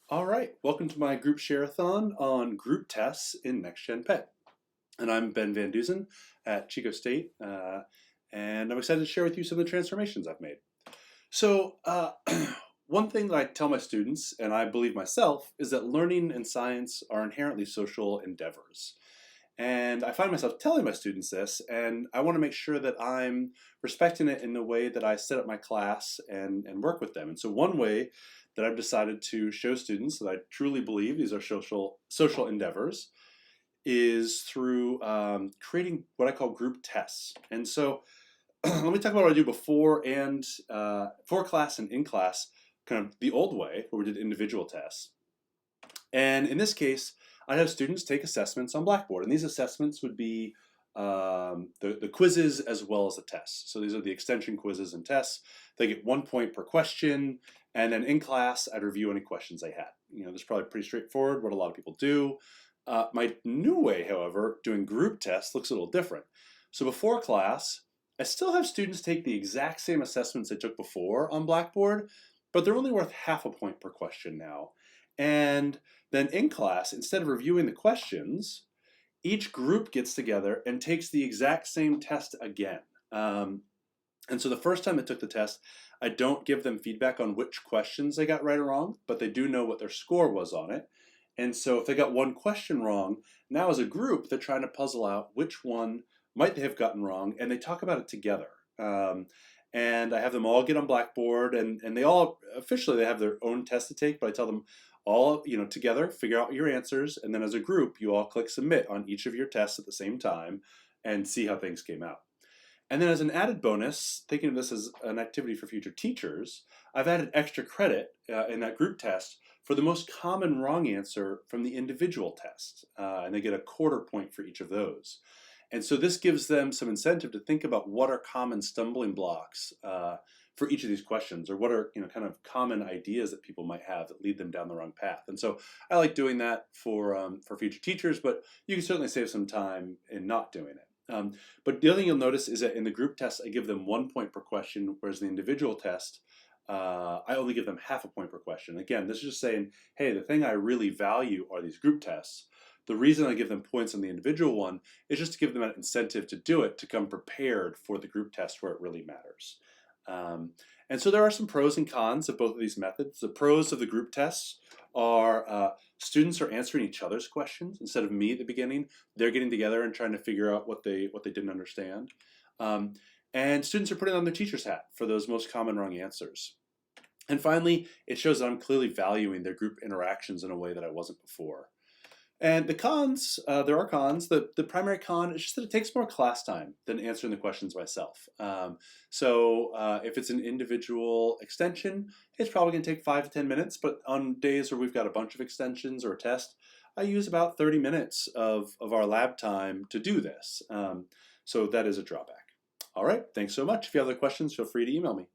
All right, welcome to my group share-a-thon on group tests in NextGenPET. And I'm Ben Van Duzen at Chico State, and I'm excited to share with you some of the transformations I've made. So, one thing that I tell my students, and I believe myself, is that learning and science are inherently social endeavors. And I find myself telling my students this, and I want to make sure that I'm respecting it in the way that I set up my class and work with them. And so one way that I've decided to show students that I truly believe these are social endeavors is through creating what I call group tests. And so let me talk about what I do before class and in class, kind of the old way where we did individual tests. And in this case, I'd have students take assessments on Blackboard, and these assessments would be the quizzes as well as the tests. So these are the extension quizzes and tests. They get 1 point per question, and then in class, I'd review any questions they had. This is probably pretty straightforward, what a lot of people do. My new way, however, doing group tests looks a little different. So before class, I still have students take the exact same assessments they took before on Blackboard, but they're only worth half a point per question now. And then in class, instead of reviewing the questions, each group gets together and takes the exact same test again. And so the first time they took the test, I don't give them feedback on which questions they got right or wrong, but they do know what their score was on it. And so if they got one question wrong, now as a group, they're trying to puzzle out which one might they have gotten wrong, and they talk about it together. And I have them all get on Blackboard, and they all, officially they have their own test to take, but I tell them all, together, figure out your answers, and then as a group, you all click submit on each of your tests at the same time and see how things came out. And then as an added bonus, thinking of this as an activity for future teachers, I've added extra credit in that group test for the most common wrong answer from the individual test. And they get a quarter point for each of those. And so this gives them some incentive to think about what are common stumbling blocks for each of these questions, or what are kind of common ideas that people might have that lead them down the wrong path. And so I like doing that for future teachers, but you can certainly save some time in not doing it. But the other thing you'll notice is that in the group test, I give them 1 point per question, whereas the individual test, I only give them half a point per question. Again, this is just saying, hey, the thing I really value are these group tests. The reason I give them points on the individual one is just to give them an incentive to do it, to come prepared for the group test where it really matters. And so there are some pros and cons of both of these methods. The pros of the group tests are students are answering each other's questions instead of me at the beginning. They're getting together and trying to figure out what they didn't understand. And students are putting on their teacher's hat for those most common wrong answers. And finally, it shows that I'm clearly valuing their group interactions in a way that I wasn't before. And the cons, there are cons. The primary con is just that it takes more class time than answering the questions myself. So if it's an individual extension, it's probably going to take 5 to 10 minutes. But on days where we've got a bunch of extensions or a test, I use about 30 minutes of our lab time to do this. So that is a drawback. All right, thanks so much. If you have other questions, feel free to email me.